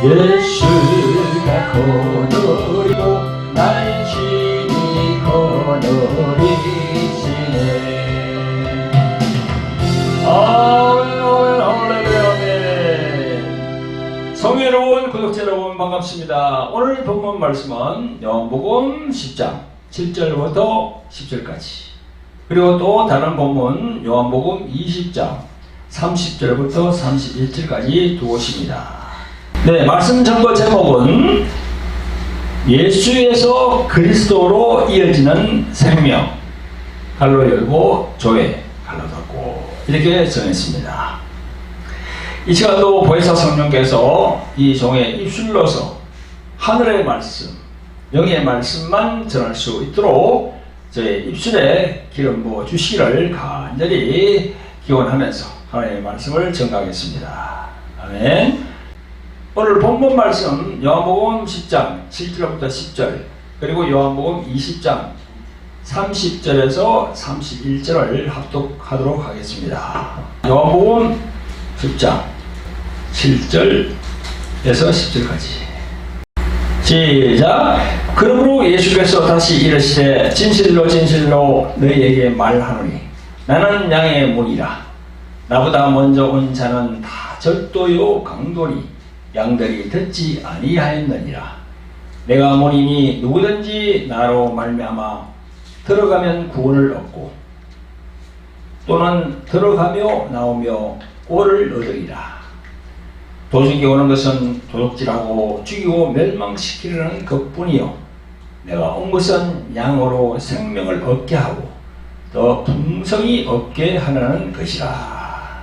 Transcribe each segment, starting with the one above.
예수가 거느리고 날씬히 거느리시네. 아멘, 할렐루야, 아멘. 성혜로운 구독자 여러분 반갑습니다. 오늘 본문 말씀은 요한복음 10장 7절부터 10절까지, 그리고 또 다른 본문 요한복음 20장 30절부터 31절까지 두 곳입니다. 네, 말씀 전거 제목은 예수에서 그리스도로 이어지는 생명, 갈로 열고 조회, 갈로 닫고, 이렇게 정했습니다. 이 시간도 보혜사 성령께서 이 종의 입술로서 하늘의 말씀, 영의 말씀만 전할 수 있도록 저의 입술에 기름 부어 주시기를 간절히 기원하면서 하나님의 말씀을 전가하겠습니다. 아멘. 오늘 본문 말씀 요한복음 10장 7절부터 10절, 그리고 요한복음 20장 30절에서 31절을 합독하도록 하겠습니다. 요한복음 10장 7절에서 10절까지 시작. 그러므로 예수께서 다시 이르시되 진실로 진실로 너희에게 말하노니 나는 양의 문이라. 나보다 먼저 온 자는 다 절도요 강도니 양들이 듣지 아니하였느니라. 내가 문이니 누구든지 나로 말미암아 들어가면 구원을 얻고 또는 들어가며 나오며 꼴을 얻으리라. 도적이 오는 것은 도둑질하고 죽이고 멸망시키려는 것뿐이요 내가 온 것은 양으로 생명을 얻게 하고 더 풍성히 얻게 하려는 것이라.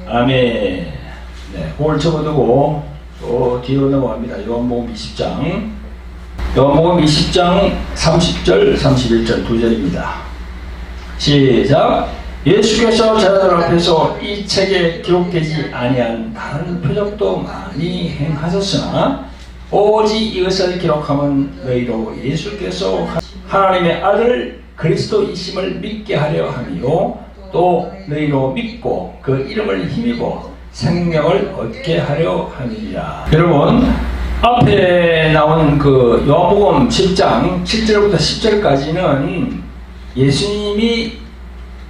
아멘. 네, 그걸 접어두고 또 뒤로 넘어갑니다. 요한복음 20장 30절 31절 두 절입니다. 시작. 예수께서 제자들 앞에서 이 책에 기록되지 아니한 다른 표적도 많이 행하셨으나 오직 이것을 기록하면 너희도 예수께서 하나님의 아들 그리스도이심을 믿게 하려 함이요 또 너희로 믿고 그 이름을 힘입어 생명을 얻게 하려 함이니라. 여러분, 앞에 나온 그 요한복음 10장 7절부터 10절까지는 예수님이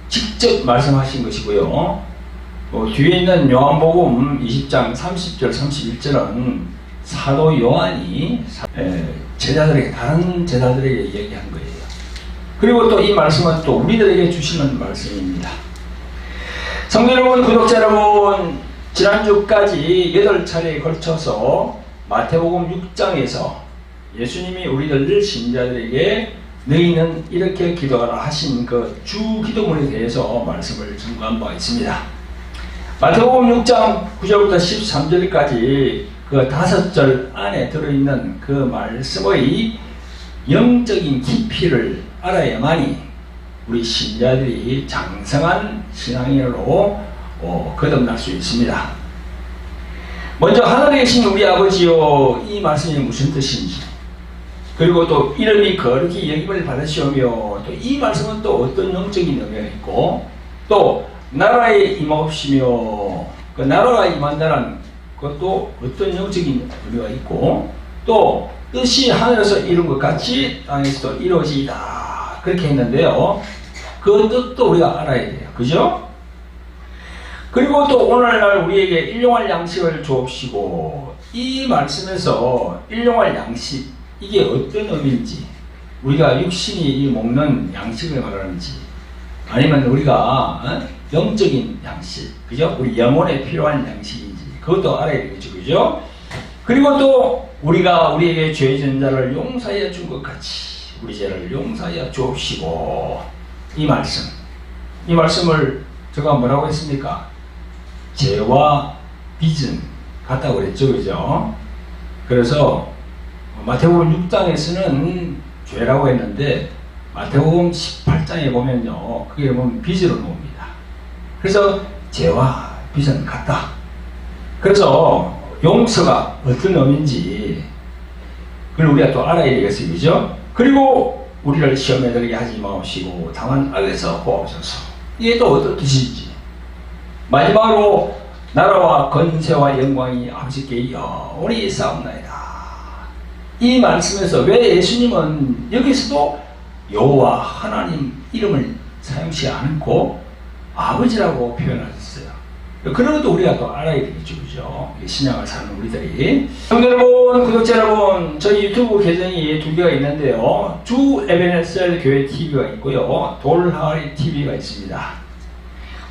직접 말씀하신 것이고요. 뒤에 있는 요한복음 20장 30절 31절은 사도 요한이 제자들에게, 다른 제자들에게 얘기한 거예요. 그리고 또 이 말씀은 또 우리들에게 주시는 말씀입니다. 성도 여러분, 구독자 여러분, 지난주까지 8차례에 걸쳐서 마태복음 6장에서 예수님이 우리들 신자들에게 너희는 이렇게 기도하라 하신 그 주 기도문에 대해서 말씀을 전가한 바 있습니다. 마태복음 6장 9절부터 13절까지 그 5절 안에 들어있는 그 말씀의 영적인 깊이를 알아야만이 우리 신자들이 장성한 신앙인으로 거듭날 수 있습니다. 먼저 하늘에 계신 우리 아버지요, 이 말씀이 무슨 뜻인지, 그리고 또 이름이 거룩히 여김을 받으시오며, 또 이 말씀은 또 어떤 영적인 의미가 있고, 또 나라에 임하옵시며, 그 나라가 임한다는 것도 어떤 영적인 의미가 있고, 또 뜻이 하늘에서 이룬 것 같이 땅에서도 이루어지이다, 그렇게 했는데요. 그 뜻도 우리가 알아야 돼요. 그죠? 그리고 또 오늘날 우리에게 일용할 양식을 주옵시고, 이 말씀에서 일용할 양식, 이게 어떤 의미인지, 우리가 육신이 먹는 양식을 말하는지, 아니면 우리가 영적인 양식, 그죠? 우리 영혼에 필요한 양식인지, 그것도 알아야 되겠죠. 그죠? 그리고 또 우리가 우리에게 죄 지은 자를 용서하여 준 것 같이 우리 죄를 용서하여 주옵시고, 이 말씀을 제가 뭐라고 했습니까? 죄와 빚은 같다고 그랬죠. 그죠? 그래서 마태복음 6장에서는 죄라고 했는데 마태복음 18장에 보면요, 그게 보면 빚으로 나옵니다. 그래서 죄와 빚은 같다. 그래서 용서가 어떤 의미인지 그걸 우리가 또 알아야 되겠어요. 그죠? 그리고 우리를 시험에 들게 하지 마옵시고 다만 악에서 구하옵소서. 이게 또 어떤 뜻인지. 마지막으로 나라와 건세와 영광이 아버지께 영원히 있사옵나이다. 이 말씀에서 왜 예수님은 여기서도 여호와 하나님 이름을 사용치 않고 아버지라고 표현하셨어요? 그런 것도 우리가 또 알아야 되겠죠, 그죠? 신앙을 사는 우리들이. 여러분, 구독자 여러분, 저희 유튜브 계정이 두 개가 있는데요. 주 에베네셀 교회 TV가 있고요, 돌하리 TV가 있습니다.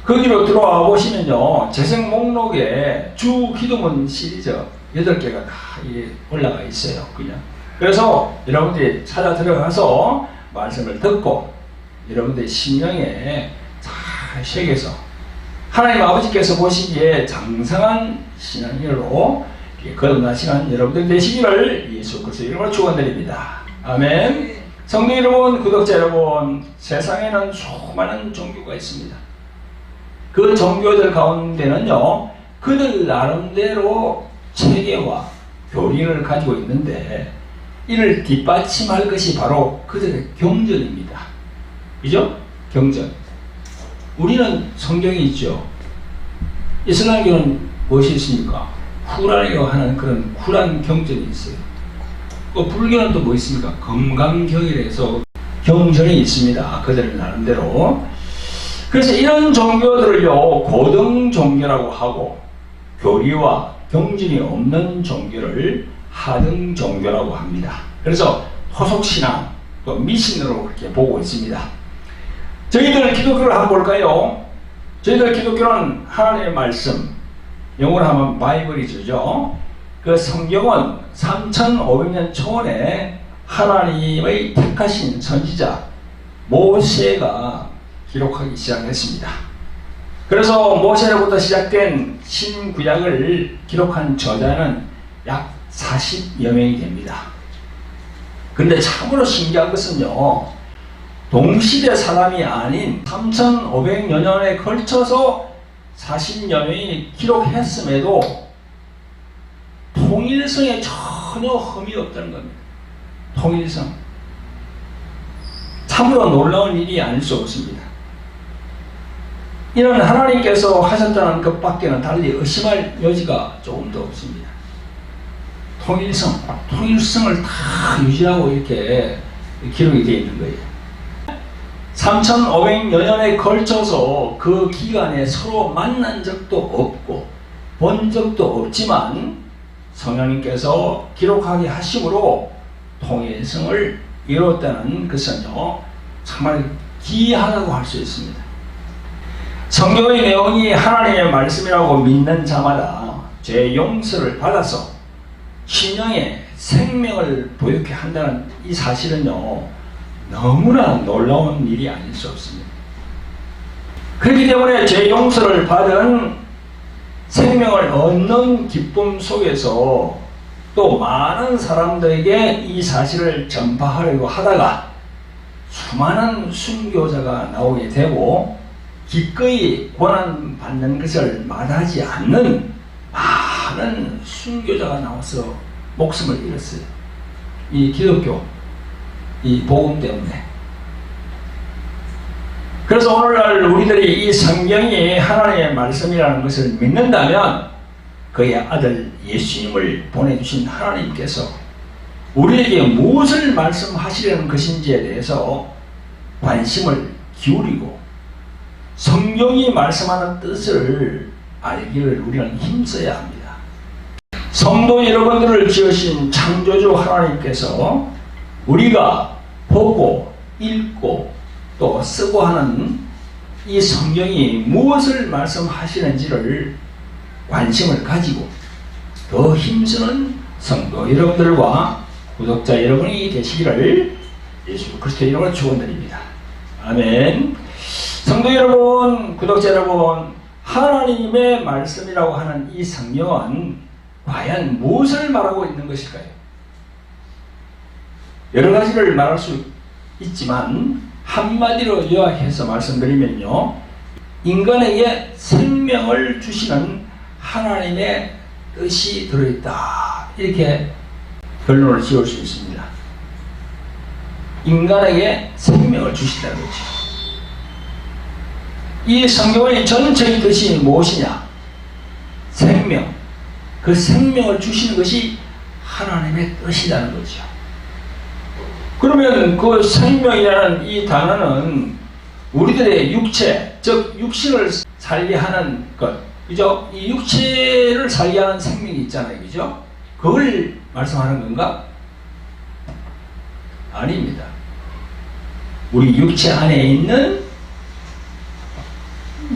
거기로 들어와 보시면요, 재생 목록에 주 기도문 시리즈 8개가 다 올라가 있어요, 그냥. 그래서 여러분들이 찾아 들어가서 말씀을 듣고 여러분들의 심령에 잘 새겨서 하나님 아버지께서 보시기에 장성한 신앙인으로 거듭나시는 여러분들 되시기를 예수 그리스도의 이름으로 축원드립니다. 아멘. 성도 여러분, 구독자 여러분, 세상에는 수많은 종교가 있습니다. 그 종교들 가운데는요, 그들 나름대로 체계와 교리를 가지고 있는데 이를 뒷받침할 것이 바로 그들의 경전입니다. 그죠? 경전. 우리는 성경이 있죠. 이슬람교는 무엇이 있습니까? 쿠란이라고 하는 그런 쿠란 경전이 있어요. 또 불교는 또 뭐 있습니까? 금강경이라서 경전이 있습니다. 그들 나름대로. 그래서 이런 종교들을요, 고등 종교라고 하고 교리와 경전이 없는 종교를 하등 종교라고 합니다. 그래서 토속신앙, 또 미신으로 그렇게 보고 있습니다. 저희들 기독교를 한번 볼까요? 저희들 기독교는 하나님의 말씀, 영어로 하면 바이블이죠. 그 성경은 3500년 전에 하나님의 택하신 선지자 모세가 기록하기 시작했습니다. 그래서 모세로부터 시작된 신구약을 기록한 저자는 약 40여 명이 됩니다. 근데 참으로 신기한 것은요, 동시대 사람이 아닌 3500여 년에 걸쳐서 40여 명이 기록했음에도 통일성에 전혀 흠이 없다는 겁니다. 통일성. 참으로 놀라운 일이 아닐 수 없습니다. 이는 하나님께서 하셨다는 것밖에는 달리 의심할 여지가 조금 더 없습니다. 통일성을 다 유지하고 이렇게 기록이 되어 있는 거예요. 3500여 년에 걸쳐서 그 기간에 서로 만난 적도 없고 본 적도 없지만 성령님께서 기록하게 하심으로 통일성을 이뤘다는 것은요, 정말 기이하다고 할 수 있습니다. 성경의 내용이 하나님의 말씀이라고 믿는 자마다 죄 용서를 받아서 신령의 생명을 보육해 한다는 이 사실은요, 너무나 놀라운 일이 아닐 수 없습니다. 그렇기 때문에 죄 용서를 받은 생명을 얻는 기쁨 속에서 또 많은 사람들에게 이 사실을 전파하려고 하다가 수많은 순교자가 나오게 되고 기꺼이 고난받는 것을 마다하지 않는 많은 순교자가 나와서 목숨을 잃었어요. 이 기독교, 이 복음 때문에. 그래서 오늘날 우리들이 이 성경이 하나님의 말씀이라는 것을 믿는다면 그의 아들 예수님을 보내주신 하나님께서 우리에게 무엇을 말씀하시려는 것인지에 대해서 관심을 기울이고 성경이 말씀하는 뜻을 알기를 우리는 힘써야 합니다. 성도 여러분들을 지으신 창조주 하나님께서 우리가 보고 읽고 또 쓰고 하는 이 성경이 무엇을 말씀하시는지를 관심을 가지고 더 힘쓰는 성도 여러분들과 구독자 여러분이 되시기를 예수 그리스도의 이름으로 축원드립니다. 아멘. 성도 여러분, 구독자 여러분, 하나님의 말씀이라고 하는 이 성경은 과연 무엇을 말하고 있는 것일까요? 여러 가지를 말할 수 있지만 한마디로 요약해서 말씀드리면요, 인간에게 생명을 주시는 하나님의 뜻이 들어있다, 이렇게 결론을 지을 수 있습니다. 인간에게 생명을 주시다는 거죠. 이 성경의 전체의 뜻이 무엇이냐? 그 생명을 주시는 것이 하나님의 뜻이라는 거죠. 그러면 그 생명이라는 이 단어는 우리들의 육체, 즉 육신을 살게 하는 것, 그죠? 이 육체를 살게 하는 생명이 있잖아요, 그죠? 그걸 말씀하는 건가? 아닙니다. 우리 육체 안에 있는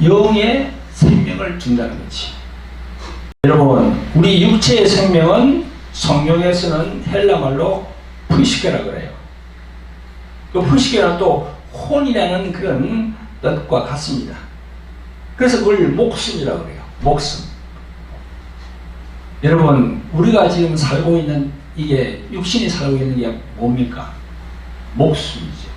영의 생명을 준다는 거지. 여러분, 우리 육체의 생명은 성경에서는 헬라말로 푸시케라 그래요. 그 푸시케는 또 혼이라는 그런 뜻과 같습니다. 그래서 그걸 목숨이라고 그래요. 목숨. 여러분, 우리가 지금 살고 있는 이게 육신이 살고 있는 게 뭡니까? 목숨이죠.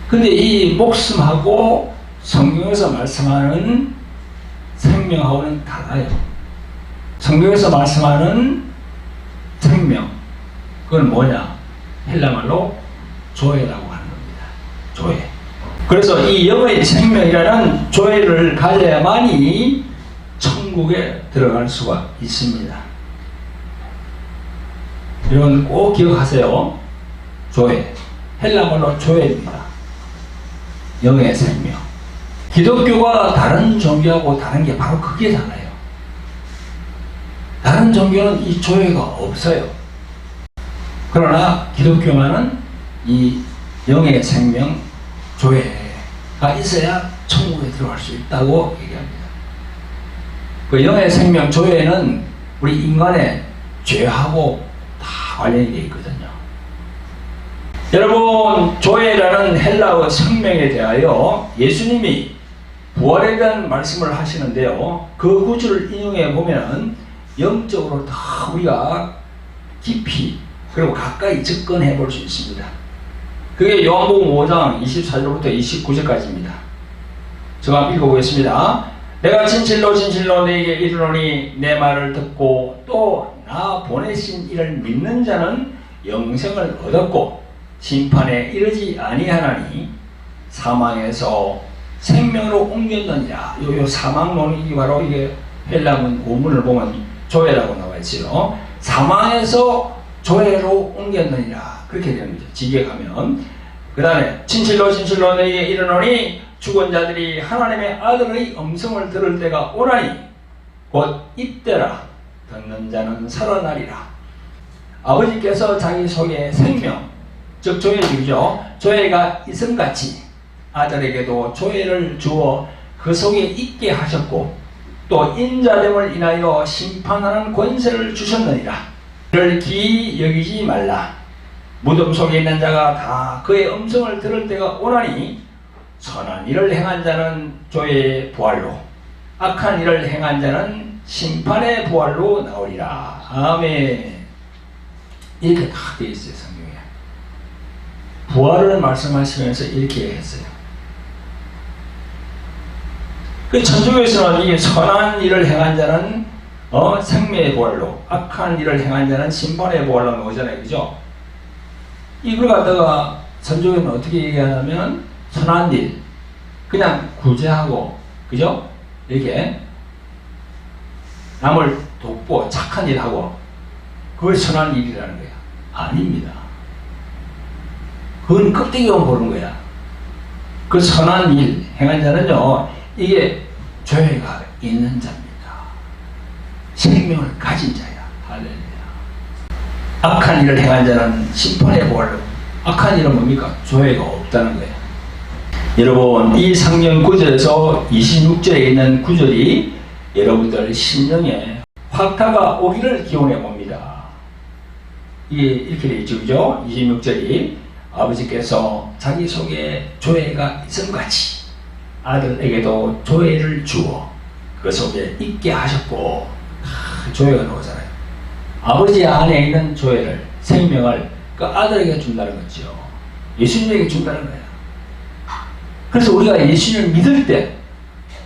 근데 이 목숨하고 성경에서 말씀하는 생명하고는 달라요. 성경에서 말씀하는 생명, 그건 뭐냐? 헬라말로 조회라고 하는 겁니다. 조회. 그래서 이 영의 생명이라는 조회를 가져야만이 천국에 들어갈 수가 있습니다. 여러분 꼭 기억하세요. 조회. 헬라말로 조회입니다. 영의 생명. 기독교가 다른 종교하고 다른 게 바로 그게잖아요. 다른 종교는 이 조회가 없어요. 그러나 기독교만은 이 영의 생명 조회가 있어야 천국에 들어갈 수 있다고 얘기합니다. 그 영의 생명 조회는 우리 인간의 죄하고 다 관련이 되어 있거든요. 여러분, 조회라는 헬라어 생명에 대하여 예수님이 부활에 대한 말씀을 하시는데요. 그 구절을 인용해 보면 영적으로 다 우리가 깊이 그리고 가까이 접근해 볼 수 있습니다. 그게 요한복음 5장 24절부터 29절까지입니다. 제가 읽어보겠습니다. 내가 진실로 진실로 너에게 이르노니 내 말을 듣고 또 나 보내신 이를 믿는 자는 영생을 얻었고 심판에 이르지 아니하나니 사망에서 생명으로 옮겼느니라. 요 사망론이 바로 이게 헬라문 원문을 보면 조회라고 나와 있어요. 사망에서 조회로 옮겼느니라. 그렇게 됩니다. 직역하면. 그 다음에 진실로 진실로 너희에게 이르노니 죽은 자들이 하나님의 아들의 음성을 들을 때가 오나니 곧 이때라. 듣는 자는 살아나리라. 아버지께서 자기 속에 생명, 즉 조회이죠. 조회가 이승같이 아들에게도 조회를 주어 그 속에 있게 하셨고 또 인자됨을 인하여 심판하는 권세를 주셨느니라. 그를 기이 여기지 말라. 무덤 속에 있는 자가 다 그의 음성을 들을 때가 오나니 선한 일을 행한 자는 조회의 부활로 악한 일을 행한 자는 심판의 부활로 나오리라. 아멘. 이렇게 다 되어 있어요, 성경에. 부활을 말씀하시면서 이렇게 했어요. 그 천주교에서는 이 선한 일을 행한 자는 생명의 부활로, 악한 일을 행한 자는 심판의 부활로 나오잖아요, 그죠? 이걸 갖다가 천주교는 어떻게 얘기하냐면 선한 일, 그냥 구제하고, 그죠? 이렇게 남을 돕고 착한 일 하고 그걸 선한 일이라는 거야. 아닙니다. 그건 껍데기만 보는 거야. 그 선한 일 행한 자는요, 이게 죄가 있는 자입니다. 생명을 가진 자야. 할렐루야. 악한 일을 행한 자는 심판의 부활로. 악한 일은 뭡니까? 죄가 없다는 거야. 여러분, 이 성경 구절에서 26절에 있는 구절이 여러분들 심령에 확타가 오기를 기원해 봅니다. 이게 이렇게 되어 있죠, 그죠? 26절이 아버지께서 자기 속에 조회가 있음같이 아들에게도 조회를 주어 그 속에 있게 하셨고, 조회가 나오잖아요. 아버지 안에 있는 조회를, 생명을 그 아들에게 준다는 거죠. 예수님에게 준다는 거예요. 그래서 우리가 예수님을 믿을 때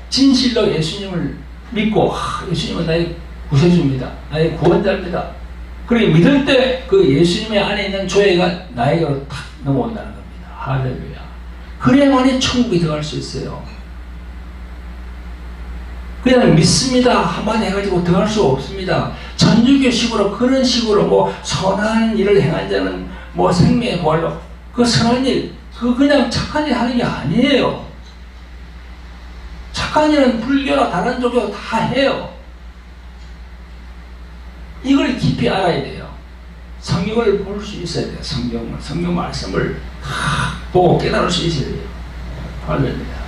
진실로 예수님을 믿고 예수님은 나의 구세주입니다. 나의 구원자입니다. 그렇게 믿을 때 그 예수님의 안에 있는 조회가 나에게로 탁 넘어온다는 겁니다. 할렐루야. 그래야만이 천국에 들어갈 수 있어요. 그냥 믿습니다 한마디 해가지고 들어갈 수 없습니다. 천주교식으로 그런 식으로 뭐 선한 일을 행한 자는 뭐 생명의 부활로, 그 선한 일, 그 그냥 착한 일 하는 게 아니에요. 착한 일은 불교나 다른 종교 다 해요. 이걸 깊이 알아야 돼요. 성경을 볼 수 있어야 돼요. 성경 말씀을 다 보고 깨달을 수 있어야 돼요. 할렐루야.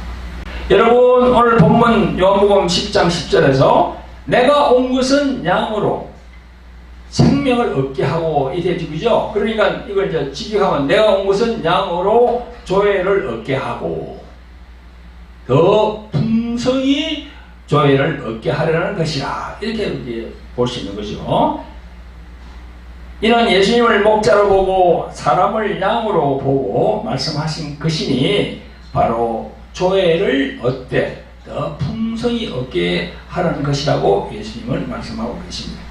여러분, 오늘 본문 요한복음 10장 10절에서 내가 온 것은 양으로 생명을 얻게 하고 이게 지금이죠. 그러니까 이걸 이제 직역하면 내가 온 것은 양으로 조회를 얻게 하고 더 풍성히 조회를 얻게 하려는 것이라, 이렇게 볼 수 있는 거죠. 이는 예수님을 목자로 보고 사람을 양으로 보고 말씀하신 것이니 바로 조회를 얻되 더 풍성히 얻게 하라는 것이라고 예수님은 말씀하고 계십니다.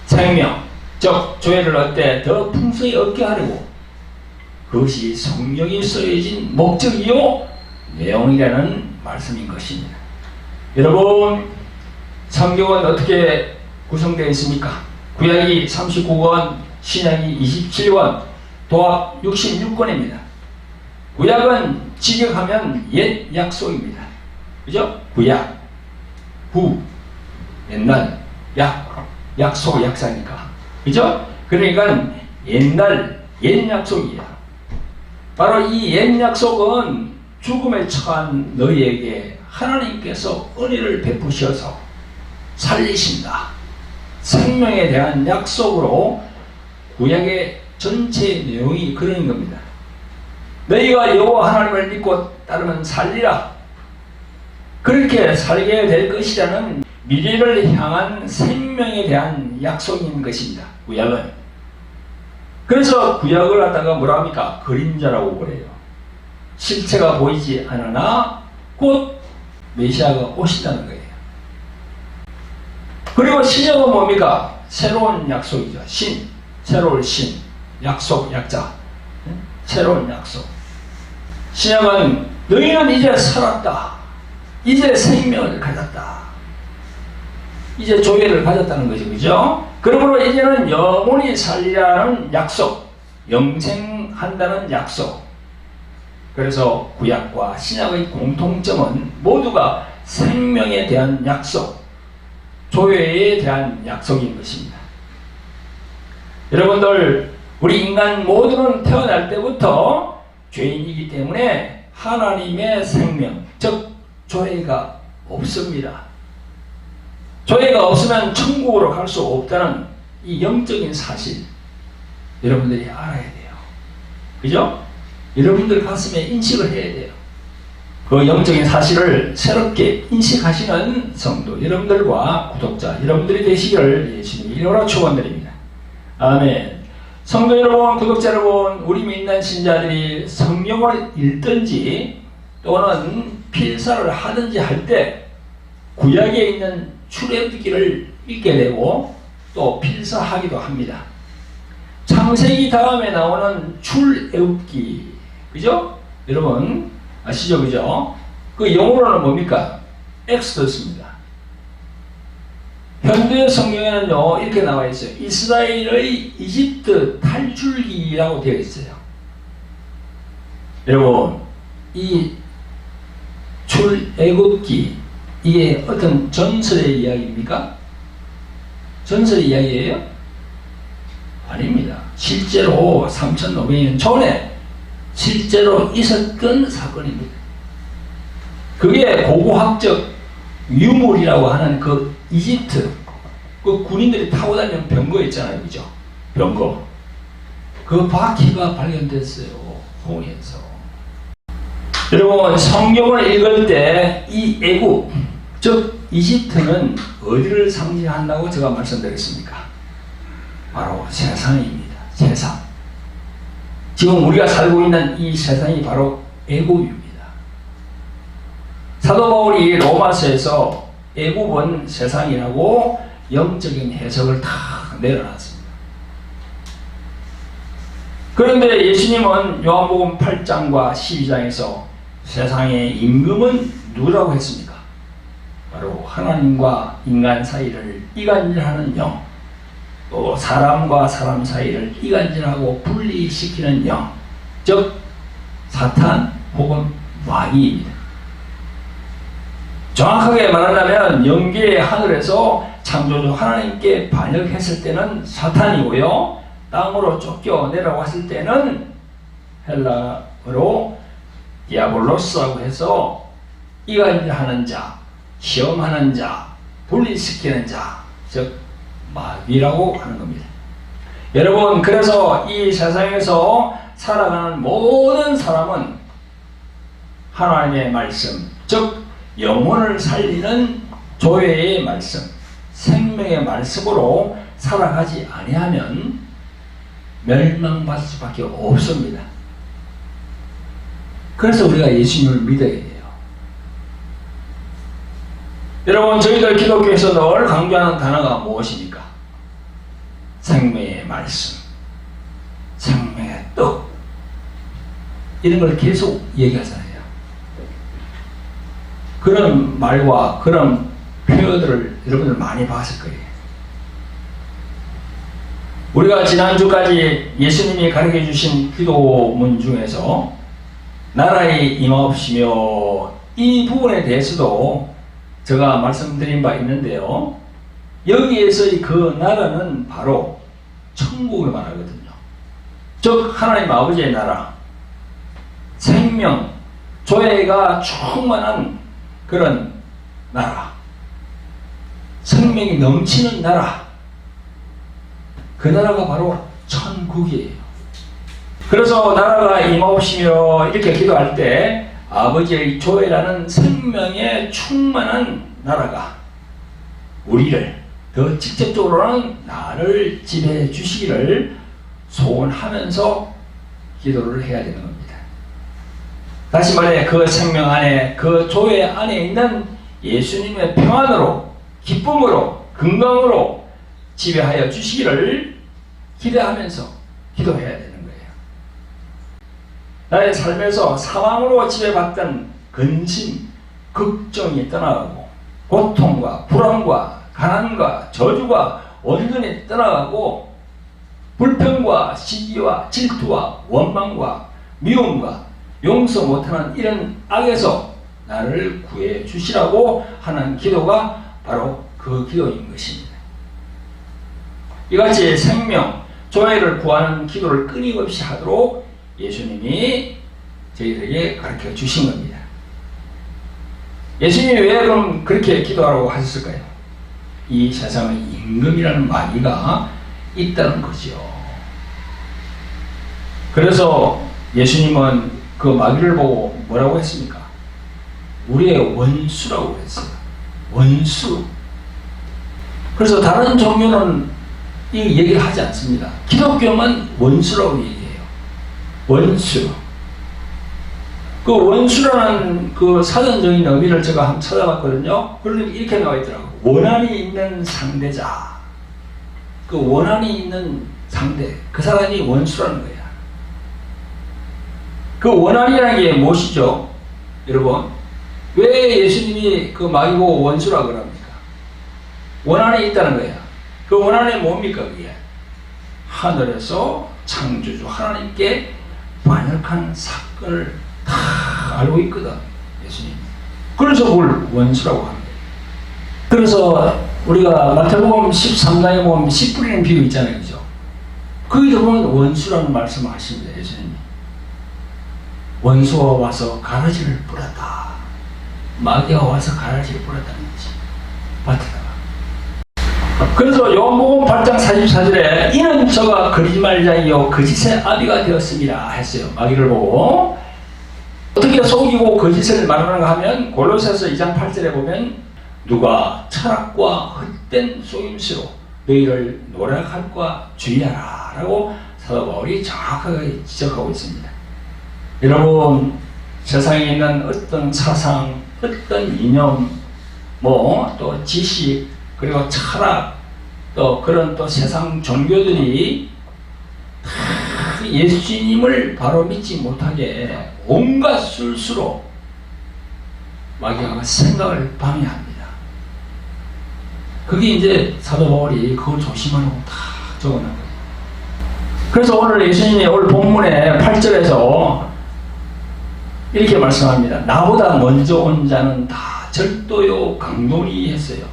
생명, 즉 조회를 얻되 더 풍성히 얻게 하려고, 그것이 성경이 쓰여진 목적이요 내용이라는 말씀인 것입니다. 여러분, 성경은 어떻게 구성되어 있습니까? 구약이 39권, 신약이 27권, 도합 66권입니다. 구약은 직역하면 옛 약속입니다. 그죠? 구약, 구, 옛날, 약속, 약사니까. 그죠? 그러니까 옛날, 옛 약속이야. 바로 이 옛 약속은 죽음에 처한 너희에게 하나님께서 은혜를 베푸셔서 살리신다. 생명에 대한 약속으로 구약의 전체 내용이 그런 겁니다. 너희가 여호와 하나님을 믿고 따르면 살리라. 그렇게 살게 될 것이라는 미래를 향한 생명에 대한 약속인 것입니다. 구약은. 그래서 구약을 갖다가 뭐라 합니까? 그림자라고 그래요. 실체가 보이지 않으나 곧 메시아가 오신다는 거예요. 그리고 신약은 뭡니까? 새로운 약속이죠. 새로운 신, 약속, 약자. 새로운 약속. 신약은 너희는 이제 살았다. 이제 생명을 가졌다. 이제 조회를 가졌다는 거죠. 그죠? 그러므로 이제는 영원히 살리라는 약속, 영생한다는 약속. 그래서 구약과 신약의 공통점은 모두가 생명에 대한 약속, 조회에 대한 약속인 것입니다. 여러분들, 우리 인간 모두는 태어날 때부터 죄인이기 때문에 하나님의 생명, 즉 조회가 없습니다. 조회가 없으면 천국으로 갈 수 없다는 이 영적인 사실, 여러분들이 알아야 돼요. 그죠? 여러분들 가슴에 인식을 해야 돼요. 그 영적인 사실을 새롭게 인식하시는 성도 여러분들과 구독자 여러분들이 되시기를 예수님 이름으로 축원드립니다. 아멘. 성도 여러분, 구독자 여러분, 우리 믿는 신자들이 성경을 읽든지 또는 필사를 하든지 할 때 구약에 있는 출애굽기를 읽게 되고 또 필사하기도 합니다. 창세기 다음에 나오는 출애굽기, 그죠? 여러분 아시죠? 그죠? 그 영어로는 뭡니까? 엑소더스입니다. 현대 성경에는요 이렇게 나와 있어요. 이스라엘의 이집트 탈출기라고 되어 있어요. 여러분, 이 출애굽기, 이게 어떤 전설의 이야기입니까? 전설의 이야기예요? 아닙니다. 실제로 3,500년 전에 실제로 있었던 사건입니다. 그게 고고학적 유물이라고 하는 그 이집트, 그 군인들이 타고 다니는 병거 있잖아요. 그죠? 병거. 그 바퀴가 발견됐어요. 홍해에서. 여러분, 성경을 읽을 때 이 애굽, 즉 이집트는 어디를 상징한다고 제가 말씀드렸습니까? 바로 세상입니다. 세상. 지금 우리가 살고 있는 이 세상이 바로 애굽입니다. 사도 바울이 로마서에서 애굽은 세상이라고 영적인 해석을 다 내려놨습니다. 그런데 예수님은 요한복음 8장과 12장에서 세상의 임금은 누구라고 했습니까? 바로 하나님과 인간 사이를 이간질하는 영, 또 사람과 사람 사이를 이간질하고 분리시키는 영, 즉 사탄 혹은 마귀입니다. 정확하게 말하자면 영계의 하늘에서 창조주 하나님께 반역했을 때는 사탄이고요, 땅으로 쫓겨 내려왔을 때는 헬라어로 디아볼로스라고 해서 이간질하는 자, 시험하는 자, 분리시키는 자, 즉 마귀라고 하는 겁니다. 여러분, 그래서 이 세상에서 살아가는 모든 사람은 하나님의 말씀, 즉 영혼을 살리는 조회의 말씀, 생명의 말씀으로 살아가지 아니하면 멸망받을 수밖에 없습니다. 그래서 우리가 예수님을 믿어야 돼요. 여러분, 저희들 기독교에서 늘 강조하는 단어가 무엇입니까? 생명의 말씀, 생명의 떡, 이런 걸 계속 얘기하잖아요. 그런 말과 그런 표현들을 여러분들 많이 봤을 거예요. 우리가 지난주까지 예수님이 가르쳐 주신 기도문 중에서 나라의 임하옵시며, 이 부분에 대해서도 제가 말씀드린 바 있는데요, 여기에서의 그 나라는 바로 천국을 말하거든요. 즉 하나님 아버지의 나라, 생명, 조예가 충만한 그런 나라, 생명이 넘치는 나라, 그 나라가 바로 천국이에요. 그래서 나라가 임하옵시며 이렇게 기도할 때 아버지의 조예라는 생명에 충만한 나라가 우리를, 더 직접적으로는 나를 지배해 주시기를 소원하면서 기도를 해야 되는 겁니다. 다시 말해, 그 생명 안에, 그 조예 안에 있는 예수님의 평안으로, 기쁨으로, 건강으로 지배하여 주시기를 기대하면서 기도해야 되는 거예요. 나의 삶에서 사망으로 지배받던 근심, 걱정이 떠나가고, 고통과 불안과 가난과 저주가 온전히 떠나가고, 불평과 시기와 질투와 원망과 미움과 용서 못하는 이런 악에서 나를 구해 주시라고 하는 기도가 바로 그 기도인 것입니다. 이같이 생명, 조예를 구하는 기도를 끊임없이 하도록 예수님이 저희들에게 가르쳐 주신 겁니다. 예수님이 왜 그럼 그렇게 기도하라고 하셨을까요? 이 세상에 임금이라는 마귀가 있다는 거죠. 그래서 예수님은 그 마귀를 보고 뭐라고 했습니까? 우리의 원수라고 했어요. 원수. 그래서 다른 종교는 이 얘기를 하지 않습니다. 기독교만 원수라고 얘기해요. 원수. 그 원수라는 그 사전적인 의미를 제가 한번 찾아봤거든요. 그런데 이렇게 나와 있더라고요. 원한이 있는 상대자. 그 원한이 있는 상대. 그 사람이 원수라는 거예요. 그 원한이라는 게 무엇이죠? 여러분, 왜 예수님이 그 마귀 보고 원수라고 그럽니까? 원한이 있다는 거야. 그 원한이 뭡니까? 그게 하늘에서 창조주 하나님께 반역한 사건을 다 알고 있거든, 예수님. 그래서 그걸 원수라고 하는 거예요. 그래서 우리가 마태복음 13장에 보면 씨 뿌리는 비유 있잖아요, 그죠? 거기도 보면 원수라는 말씀을 하십니다, 예수님이. 원수가 와서 가라지를 뿌렸다. 마귀가 와서 가라지를 뿌렸다는 거지, 밭에다가. 그래서 요한복음 8장 44절에 이는 저가 거짓말자이요 거짓의 아비가 되었습니다 했어요. 마귀를 보고. 어떻게 속이고 거짓을 말하는가 하면 골로새서 2장 8절에 보면 누가 철학과 헛된 속임수로 너희를 노력할까 주의하라 라고 사도 바울이 정확하게 지적하고 있습니다. 여러분, 세상에 있는 어떤 사상, 어떤 이념, 또 지식, 그리고 철학, 또 그런 또 세상 종교들이 다 예수님을 바로 믿지 못하게 온갖 술수로 마귀가 생각을 방해합니다. 그게 이제 사도 바울이 그걸 조심하라고 다 적어놓은 거예요. 그래서 오늘 예수님이 오늘 본문의 8절에서 이렇게 말씀합니다. 나보다 먼저 온 자는 다 절도요 강도니 했어요.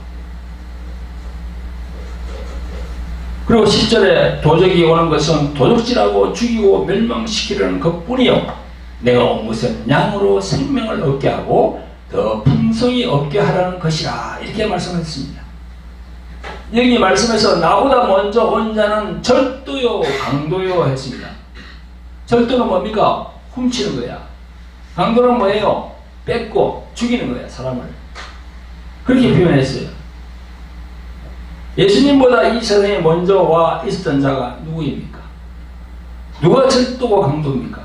그리고 10절에 도적이 오는 것은 도둑질하고 죽이고 멸망시키려는 것뿐이요 내가 온 것은 양으로 생명을 얻게 하고 더 풍성히 얻게 하라는 것이라 이렇게 말씀했습니다. 여기 말씀에서 나보다 먼저 온 자는 절도요 강도요 했습니다. 절도는 뭡니까? 훔치는 거야. 강도는 뭐예요? 뺏고 죽이는 거야, 사람을. 그렇게 표현했어요. 예수님보다 이 세상에 먼저 와 있었던 자가 누구입니까? 누가 절도고 강도입니까?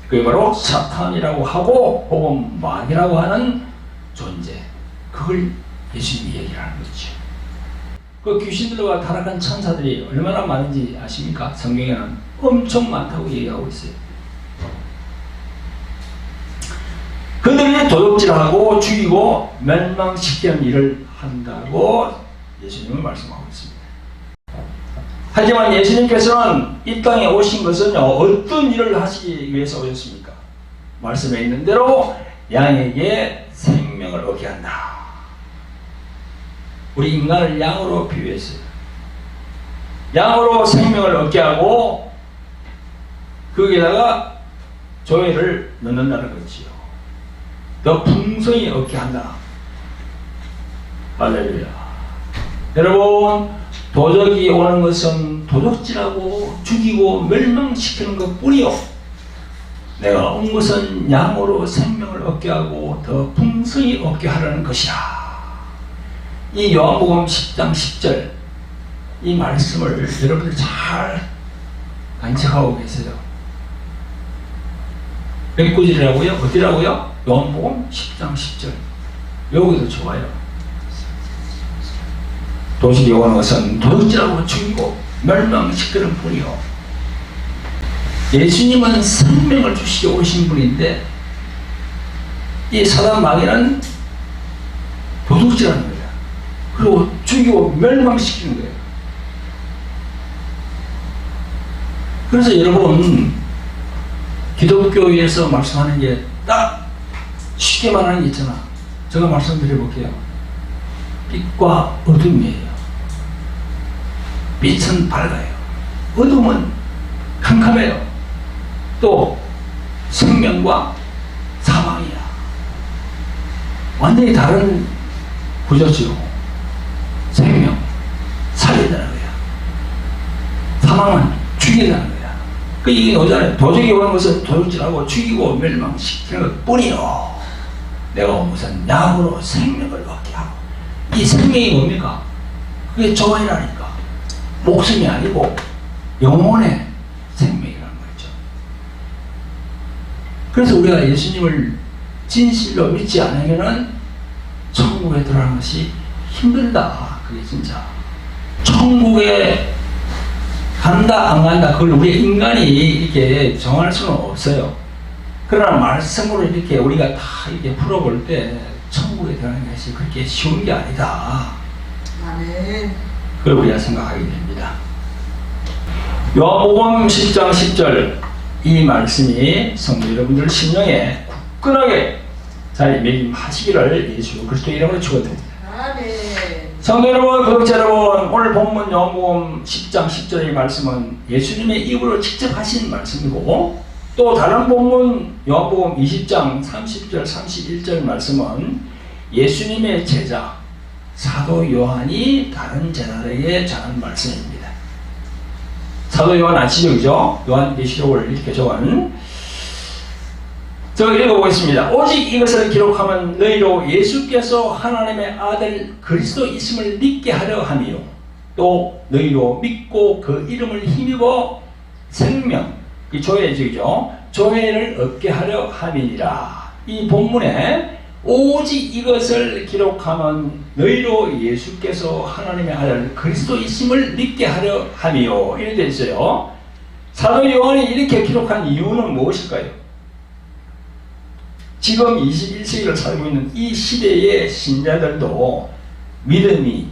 그게 바로 사탄이라고 하고 혹은 마귀라고 하는 존재. 그걸 예수님이 얘기를 하는 거죠. 그 귀신들과 타락한 천사들이 얼마나 많은지 아십니까? 성경에는 엄청 많다고 얘기하고 있어요. 그들이 도둑질하고 죽이고 멸망시키는 일을 한다고 예수님은 말씀하고 있습니다. 하지만 예수님께서는 이 땅에 오신 것은요, 어떤 일을 하시기 위해서 오셨습니까? 말씀에 있는 대로 양에게 생명을 얻게 한다. 우리 인간을 양으로 비유했어요. 양으로 생명을 얻게 하고 거기에다가 조회를 넣는다는 거지요. 더 풍성히 얻게 한다. 할렐루야. 여러분, 도적이 오는 것은 도둑질하고 죽이고 멸망시키는 것뿐이요 내가 온 것은 양으로 생명을 얻게 하고 더 풍성히 얻게 하라는 것이라. 이 요한복음 10장 10절 이 말씀을 여러분들 잘 간직하고 계세요. 몇 구절이라고요? 어디라고요? 요한복음 10장 10절. 여기도 좋아요. 도적이 오는 것은 도둑질하고 죽이고 멸망시키는 뿐이요 예수님은 생명을 주시러 오신 분인데 이 사단 마귀는 도둑질하는 거예요. 그리고 죽이고 멸망시키는 거예요. 그래서 여러분 기독교에서 말씀하는 게 딱 쉽게 말하는 게 있잖아. 제가 말씀드려볼게요. 빛과 어둠이에요. 빛은 밝아요. 어둠은 캄캄해요. 또 생명과 사망이야. 완전히 다른 구조죠. 생명, 살린다는 거야. 사망은 죽인다는 거야. 그 이게 오잖아요. 도적이 오는 것은 도둑질하고 죽이고 멸망시키는 것 뿐이요 내가 온 것은 양으로 생명을 얻게 하고. 이 생명이 뭡니까? 그게 조언이라니까. 목숨이 아니고 영혼의 생명이라는 거죠. 그래서 우리가 예수님을 진실로 믿지 않으면은 천국에 들어가는 것이 힘들다. 그게 진짜. 천국에 간다 안 간다 그걸 우리 인간이 이렇게 정할 수는 없어요. 그러나 말씀으로 이렇게 우리가 다 이렇게 풀어볼 때 천국에 들어가는 것이 그렇게 쉬운 게 아니다. 아멘. 그걸 우리가 생각하게 됩니다. 요한복음 10장 10절 이 말씀이 성도 여러분들 심령에 굳건하게 자리매김하시기를 예수 그리스도의 이름으로 축원드립니다. 아멘. 성도 여러분, 구독자 여러분, 오늘 본문 요한복음 10장 10절의 말씀은 예수님의 입으로 직접 하신 말씀이고 또 다른 본문 요한복음 20장 30절 31절 말씀은 예수님의 제자 사도 요한이 다른 제자들에게 전한 말씀입니다. 사도 요한 아시죠? 그죠? 요한계시록을 이렇게 적은 제가 읽어보겠습니다. 오직 이것을 기록하면 너희로 예수께서 하나님의 아들 그리스도 있음을 믿게 하려 함이요 또 너희로 믿고 그 이름을 힘입어 생명, 이 조회적이죠. 조회를 얻게 하려 함이니라. 이 본문에 오직 이것을 기록하면 너희로 예수께서 하나님의 아들 그리스도 있음을 믿게 하려 함이요 이렇게 되어 있어요. 사도 요한이 이렇게 기록한 이유는 무엇일까요? 지금 21세기를 살고 있는 이 시대의 신자들도 믿음이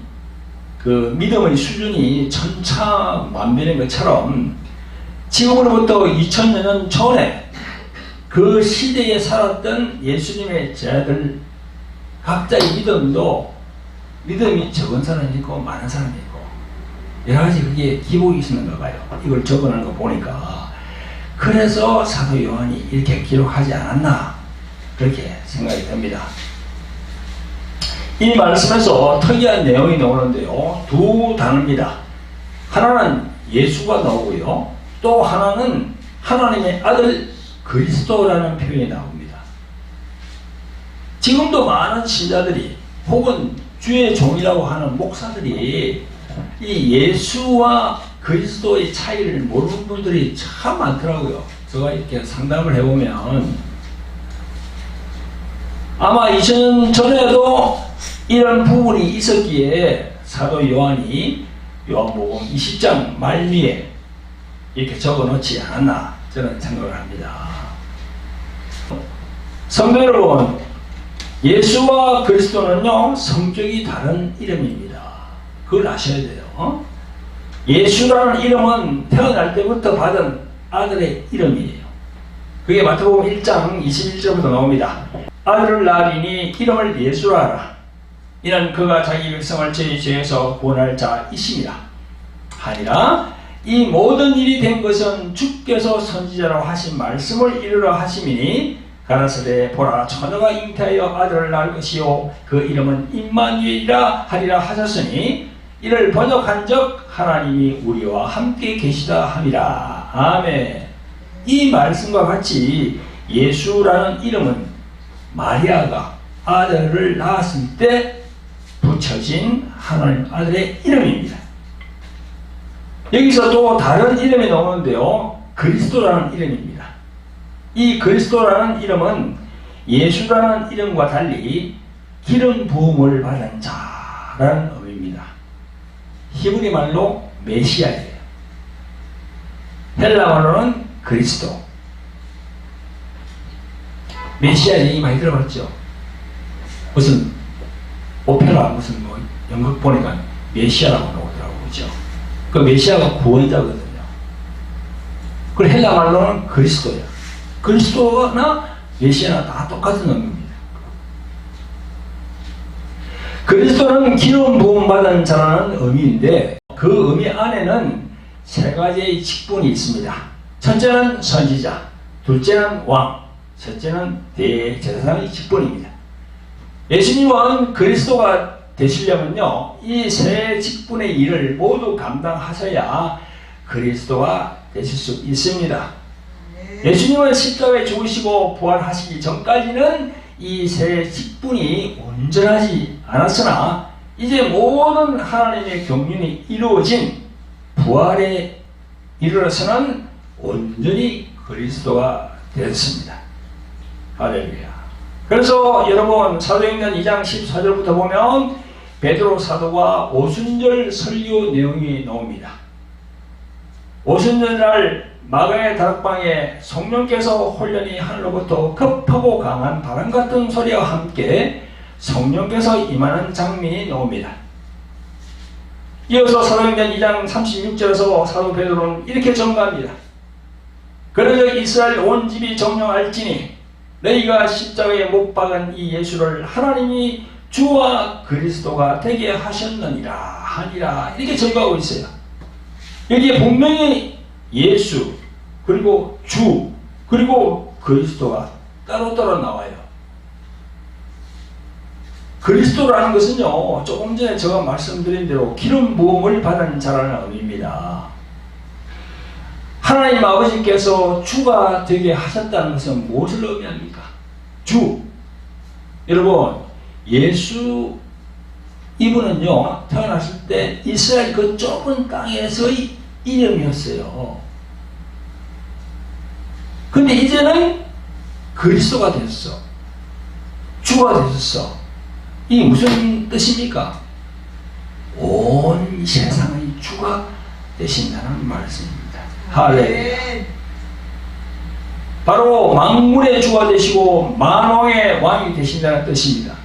그 믿음의 수준이 천차만별인 것처럼 지금으로부터 2000년 전에 그 시대에 살았던 예수님의 제자들 각자의 믿음이 적은 사람이 있고 많은 사람이 있고 여러 가지 그게 기복이 있었는가 봐요. 이걸 적어놓은 거 보니까. 그래서 사도 요한이 이렇게 기록하지 않았나 그렇게 생각이 됩니다. 이 말씀에서 특이한 내용이 나오는데요. 두 단어입니다. 하나는 예수가 나오고요. 또 하나는 하나님의 아들 그리스도라는 표현이 나옵니다. 지금도 많은 신자들이 혹은 주의 종이라고 하는 목사들이 이 예수와 그리스도의 차이를 모르는 분들이 참 많더라고요. 제가 이렇게 상담을 해보면 아마 2000년 전에도 이런 부분이 있었기에 사도 요한이 요한복음 20장 말미에 이렇게 적어놓지 않았나 저는 생각을 합니다. 성도 여러분, 예수와 그리스도는요 성격이 다른 이름입니다. 그걸 아셔야 돼요. 예수라는 이름은 태어날 때부터 받은 아들의 이름이에요. 그게 마태복음 1장 21절부터 나옵니다. 아들을 낳으리니 이름을 예수라 하라. 이는 그가 자기 백성을 죄에서 구원할 자이심이라 하니라. 이 모든 일이 된 것은 주께서 선지자로 하신 말씀을 이루려 하심이니 가라사대 보라 처녀가 잉태하여 아들을 낳을 것이요 그 이름은 임마누엘이라 하리라 하셨으니 이를 번역한즉 하나님이 우리와 함께 계시다 함이라. 아멘. 이 말씀과 같이 예수라는 이름은 마리아가 아들을 낳았을 때 붙여진 하나님 아들의 이름입니다. 여기서 또 다른 이름이 나오는데요. 그리스도라는 이름입니다. 이 그리스도라는 이름은 예수라는 이름과 달리 기름 부음을 받은 자라는 의미입니다. 히브리 말로 메시아예요. 헬라 말로는 그리스도. 메시아 얘기 많이 들어봤죠? 무슨 오페라 무슨 뭐 연극 보니까 메시아라고 나오더라고요. 그죠? 그 메시아가 구원자거든요. 그 헬라 말로는 그리스도예요. 그리스도나 메시아나 다 똑같은 의미입니다. 그리스도는 기름 부음 받은 자라는 의미인데 그 의미 안에는 세 가지의 직분이 있습니다. 첫째는 선지자, 둘째는 왕, 셋째는 대제사장의 직분입니다. 예수님은 그리스도가 되시려면요 이 세 직분의 일을 모두 감당하셔야 그리스도가 되실 수 있습니다. 예수님은 십자가에 죽으시고 부활하시기 전까지는 이 세 직분이 온전하지 않았으나 이제 모든 하나님의 경륜이 이루어진 부활에 이르러서는 온전히 그리스도가 되었습니다. 할렐루야. 그래서 여러분 사도행전 2장 14절부터 보면 베드로 사도가 오순절 설교 내용이 나옵니다. 오순절날 마가의 다락방에 성령께서 홀연히 하늘로부터 급하고 강한 바람 같은 소리와 함께 성령께서 임하는 장면이 나옵니다. 이어서 사도행전 2장 36절에서 사도 베드로는 이렇게 전가합니다. 그러자 이스라엘 온 집이 정령할지니 너희가 십자가에 못 박은 이 예수를 하나님이 주와 그리스도가 되게 하셨느니라 하니라 이렇게 전가하고 있어요. 여기에 분명히 예수 그리고 주 그리고 그리스도가 따로따로 나와요. 그리스도라는 것은요 조금 전에 제가 말씀드린 대로 기름 부음을 받은 자라는 의미입니다. 하나님 아버지께서 주가 되게 하셨다는 것은 무엇을 의미합니까? 주. 여러분 예수 이분은요 태어났을 때 이스라엘 그 좁은 땅에서의 이름이었어요. 근데 이제는 그리스도가 됐어. 주가 되셨어. 이 무슨 뜻입니까? 온 세상의 주가 되신다는 말씀입니다. 할렐루야. 바로 만물의 주가 되시고 만왕의 왕이 되신다는 뜻입니다.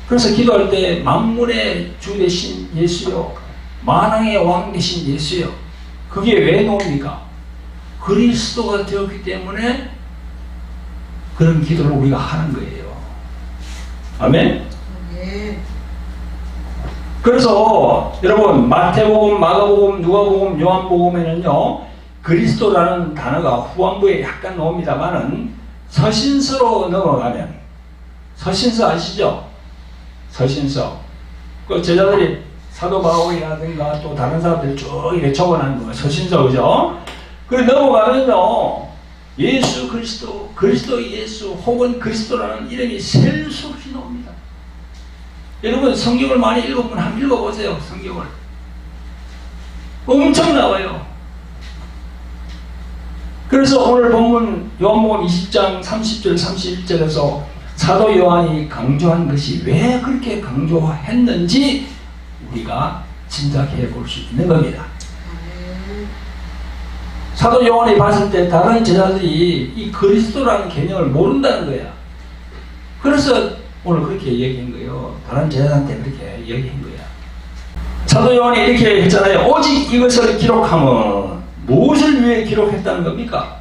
그래서 기도할 때 만물의 주 되신 예수요, 만왕의 왕 되신 예수요. 그게 왜 나옵니까? 그리스도가 되었기 때문에 그런 기도를 우리가 하는 거예요. 아멘? 그래서 여러분 마태복음, 마가복음, 누가복음, 요한복음에는요 그리스도라는 단어가 후반부에 약간 나옵니다만은 서신서로 넘어가면, 서신서 아시죠? 서신서. 그 제자들이 사도 바울이라든가 또 다른 사람들이 쭉 이렇게 적어놓은 거 서신서, 그죠? 그래 넘어가면요 예수 그리스도, 그리스도 예수 혹은 그리스도라는 이름이 셀 수 없이 나옵니다. 여러분 성경을 많이 읽으면 한번 읽어보세요. 성경을 엄청 나와요. 그래서 오늘 본문 요한복음 20장 30절 31절에서 사도 요한이 강조한 것이 왜 그렇게 강조했는지 우리가 짐작해 볼 수 있는 겁니다. 사도 요한이 봤을 때 다른 제자들이 이 그리스도라는 개념을 모른다는 거야. 그래서 오늘 그렇게 얘기한 거예요. 다른 제자한테 그렇게 얘기한 거야. 사도 요한이 이렇게 했잖아요. 오직 이것을 기록하면 무엇을 위해 기록했다는 겁니까?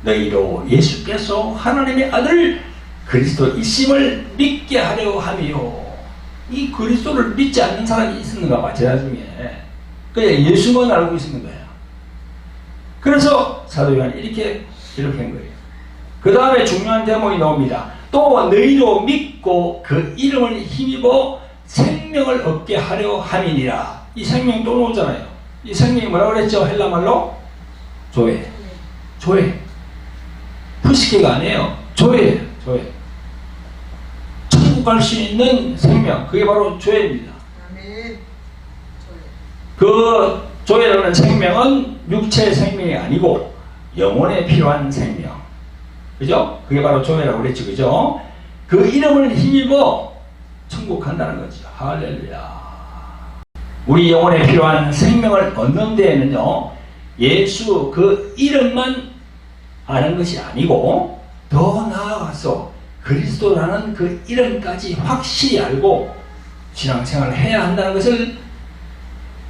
너희로 예수께서 하나님의 아들 그리스도이심을 믿게 하려 함이요. 이 그리스도를 믿지 않는 사람이 있었는가 봐, 제자 중에. 그냥 예수만 알고 있었는 거야. 그래서 사도 요한이 이렇게 기록한 거예요. 그 다음에 중요한 대목이 나옵니다. 또 너희로 믿고 그 이름을 힘입어 생명을 얻게 하려 함이니라. 이 생명 또 나오잖아요. 이 생명이 뭐라고 그랬죠? 헬라말로? 조회. 조회. 푸시케가 아니에요. 조회예요. 조회. 천국 갈 수 있는 생명. 그게 바로 조회입니다. 그 조회라는 생명은 육체의 생명이 아니고 영혼에 필요한 생명. 그죠? 그게 바로 조회라고 그랬죠. 그죠? 그 이름을 힘입어 천국 간다는 거죠. 할렐루야. 우리 영혼에 필요한 생명을 얻는 데에는요, 예수 그 이름만 아는 것이 아니고 더 나아가서 그리스도라는 그 이름까지 확실히 알고 신앙생활을 해야 한다는 것을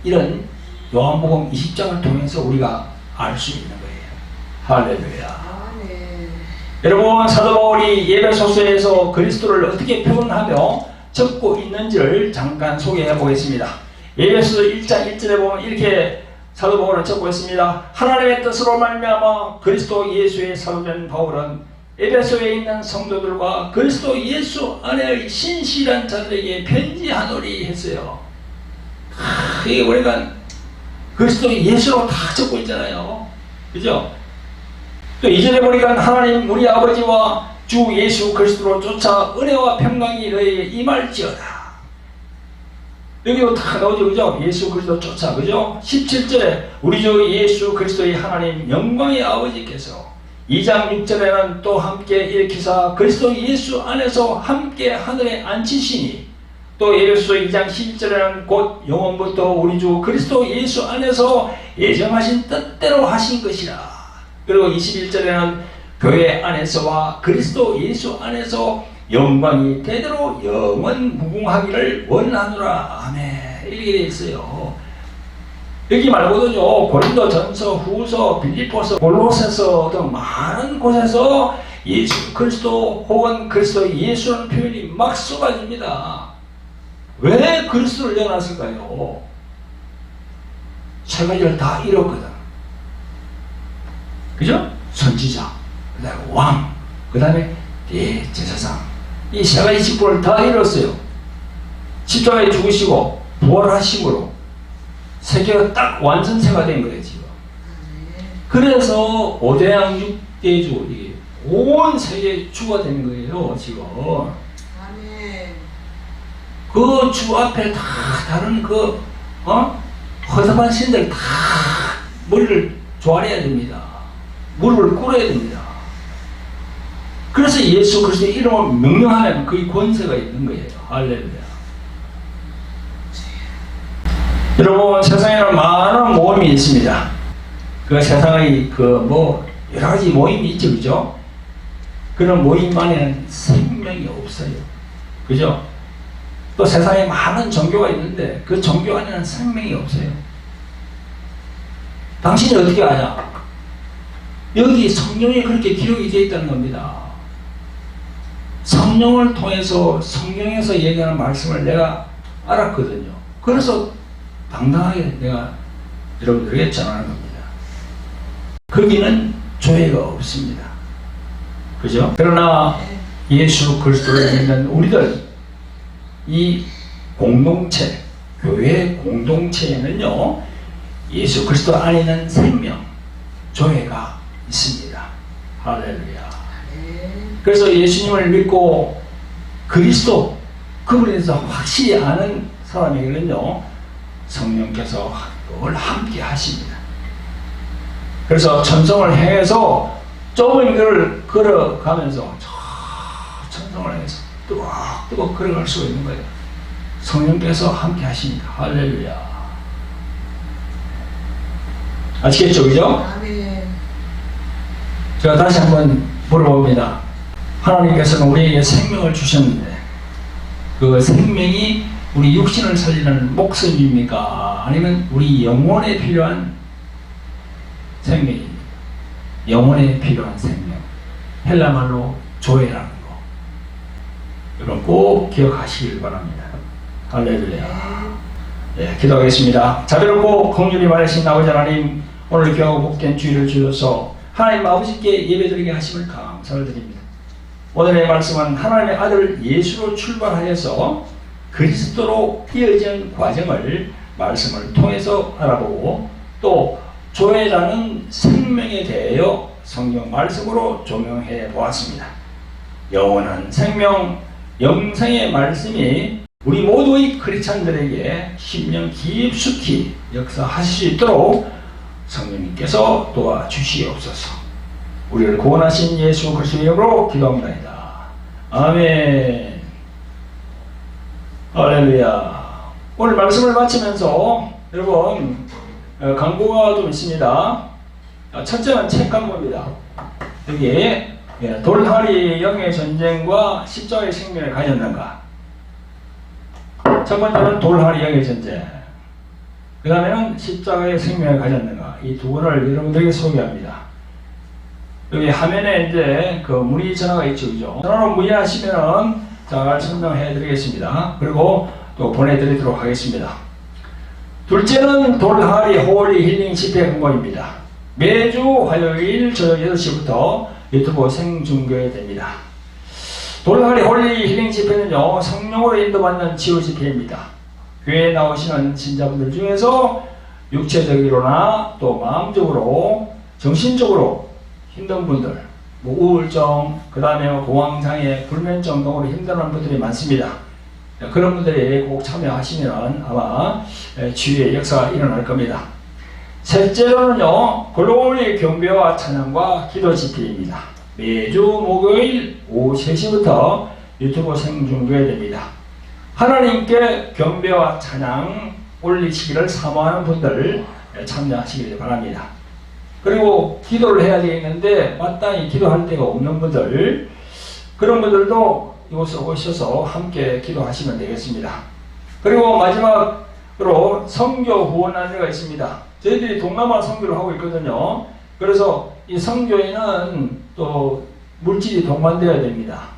이런 요한복음 20장을 통해서 우리가 알 수 있는 거예요. 할렐루야. 여러분 사도 바울이 에베소서에서 그리스도를 어떻게 표현하며 적고 있는지를 잠깐 소개해 보겠습니다. 에베소서 1장 1절에 보면 이렇게 사도 바울은 적고 있습니다. 하나님의 뜻으로 말미암아 그리스도 예수의 사도된 바울은 에베소에 있는 성도들과 그리스도 예수 안에의 신실한 자들에게 편지하노리 했어요. 이게 우리가 그리스도 예수로 다 적고 있잖아요. 그죠? 또 2절에 보니까 하나님 우리 아버지와 주 예수 그리스도로 쫓아 은혜와 평강이 너희에게 임할지어다. 여기도 다 나오죠. 그죠? 예수 그리스도 쫓아. 그죠? 17절에 우리 주 예수 그리스도의 하나님 영광의 아버지께서 2장 6절에는 또 함께 일으키사 그리스도 예수 안에서 함께 하늘에 앉히시니 또 에베소서 2장 11절에는 곧 영원부터 우리 주 그리스도 예수 안에서 예정하신 뜻대로 하신 것이라. 그리고 21절에는 교회 안에서와 그리스도 예수 안에서 영광이 대대로 영원 무궁하기를 원하노라. 아멘. 이렇게 되어 있어요. 여기 말고도요, 고린도전서, 후서, 빌립보서, 골로새서 등 많은 곳에서 예수 그리스도 혹은 그리스도 예수라는 표현이 막 쏟아집니다. 왜 그리스도를 내어놨을까요? 세 가지를 다 이뤘거든. 그죠? 선지자, 그 다음에 왕, 그 다음에 대제사장. 이 세 가지 직분을 다 이뤘어요. 십자가에 죽으시고 부활하심으로 세계가 딱 완전체가 된 거예요, 지금. 그래서 5대양 6대주, 온 세계의 주가 되는 거예요, 지금. 그 주 앞에 다 다른 허접한 신들 다 머리를 조아려야 됩니다. 무릎을 꿇어야 됩니다. 그래서 예수 그리스도의 이름을 명령하면 그 권세가 있는 거예요. 할렐루야. 여러분 세상에는 많은 모임이 있습니다. 그 세상의 여러 가지 모임이 있죠, 그죠? 그런 모임 안에는 생명이 없어요. 그죠? 또 세상에 많은 종교가 있는데 그 종교 안에는 생명이 없어요. 당신이 어떻게 아냐? 여기 성경에 그렇게 기록이 되어 있다는 겁니다. 성령을 통해서 성경에서 얘기하는 말씀을 내가 알았거든요. 그래서 당당하게 내가 여러분들에게 전하는 겁니다. 거기는 조회가 없습니다. 그죠? 그러나 예수 그리스도를 믿는 우리들, 이 공동체, 교회 공동체에는요, 예수 그리스도 안에 있는 생명, 조회가 있습니다. 할렐루야. 그래서 예수님을 믿고 그리스도, 그분에 대해서 확실히 아는 사람에게는요, 성령께서 늘 함께 하십니다. 그래서 천성을 향해서 좁은 길을 걸어가면서 저 천성을 향해서 뜨겁뜨겁 걸어갈 수가 있는 거예요. 성령께서 함께 하십니다. 할렐루야. 아시겠죠? 그죠? 제가 다시 한번 물어봅니다. 하나님께서는 우리에게 생명을 주셨는데 그 생명이 우리 육신을 살리는 목숨입니까? 아니면 우리 영혼에 필요한 생명입니까? 영혼에 필요한 생명. 헬라말로 조회라는 거. 여러분 꼭 기억하시길 바랍니다. 할렐루야. 네, 기도하겠습니다. 자비롭고 긍휼히 많으신 아버지 하나님, 오늘 겨우 복된 주일을 주셔서 하나님 아버지께 예배드리게 하심을 감사를 드립니다. 오늘의 말씀은 하나님의 아들 예수로 출발하여서 그리스도로 이어진 과정을 말씀을 통해서 알아보고 또 조회라는 생명에 대하여 성경 말씀으로 조명해 보았습니다. 영원한 생명, 영생의 말씀이 우리 모두의 크리스찬들에게 심령 깊숙이 역사하실 수 있도록 성령님께서 도와주시옵소서. 우리를 구원하신 예수 그리스도의 이름으로 기도합니다. 아멘. 할렐루야. 오늘 말씀을 마치면서 여러분 광고가 좀 있습니다. 첫째는 책 광고입니다. 여기 돌하리 영의 전쟁과 십자가의 생명을 가졌는가. 첫 번째는 돌하리 영의 전쟁, 그 다음에는 십자가의 생명을 가졌는가. 이 두 권을 여러분들에게 소개합니다. 여기 화면에 이제 그 문의 전화가 있죠, 그죠? 전화로 문의하시면은 잘 설명해 드리겠습니다. 그리고 또 보내드리도록 하겠습니다. 둘째는 돌하리 홀리 힐링 집회 광고입니다. 매주 화요일 저녁 8시부터 유튜브 생중계됩니다. 돌하리 홀리 힐링 집회는요, 성령으로 인도받는 치유 집회입니다. 교회에 나오시는 신자분들 중에서 육체적으로나 또 마음적으로, 정신적으로 힘든 분들, 뭐 우울증, 그 다음에 공황장애, 불면증 등으로 힘들어하는 분들이 많습니다. 그런 분들이 꼭 참여하시면 아마 치유의 역사가 일어날 겁니다. 셋째로는요, 글로리 경배와 찬양과 기도 집회입니다. 매주 목요일 오후 3시부터 유튜브 생중계됩니다. 하나님께 경배와 찬양 올리시기를 사모하는 분들 참여하시길 바랍니다. 그리고 기도를 해야 되겠는데 마땅히 기도할 데가 없는 분들, 그런 분들도 이곳에 오셔서 함께 기도하시면 되겠습니다. 그리고 마지막으로 선교 후원 안내가 있습니다. 저희들이 동남아 선교를 하고 있거든요. 그래서 이 선교에는 또 물질이 동반되어야 됩니다.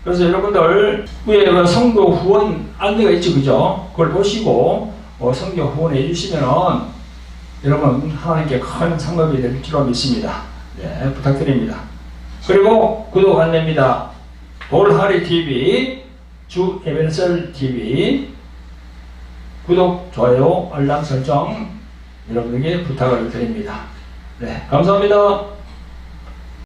그래서 여러분들 위에 선교 후원 안내가 있죠, 그죠? 그걸 보시고 선교 후원해 주시면은 여러분 하나님께 큰 상급이 될 줄로 믿습니다. 네, 부탁드립니다. 그리고 구독 안내입니다. 돌하리 TV, 주 에벤설 TV 구독, 좋아요, 알람 설정 여러분에게 부탁을 드립니다. 네, 감사합니다.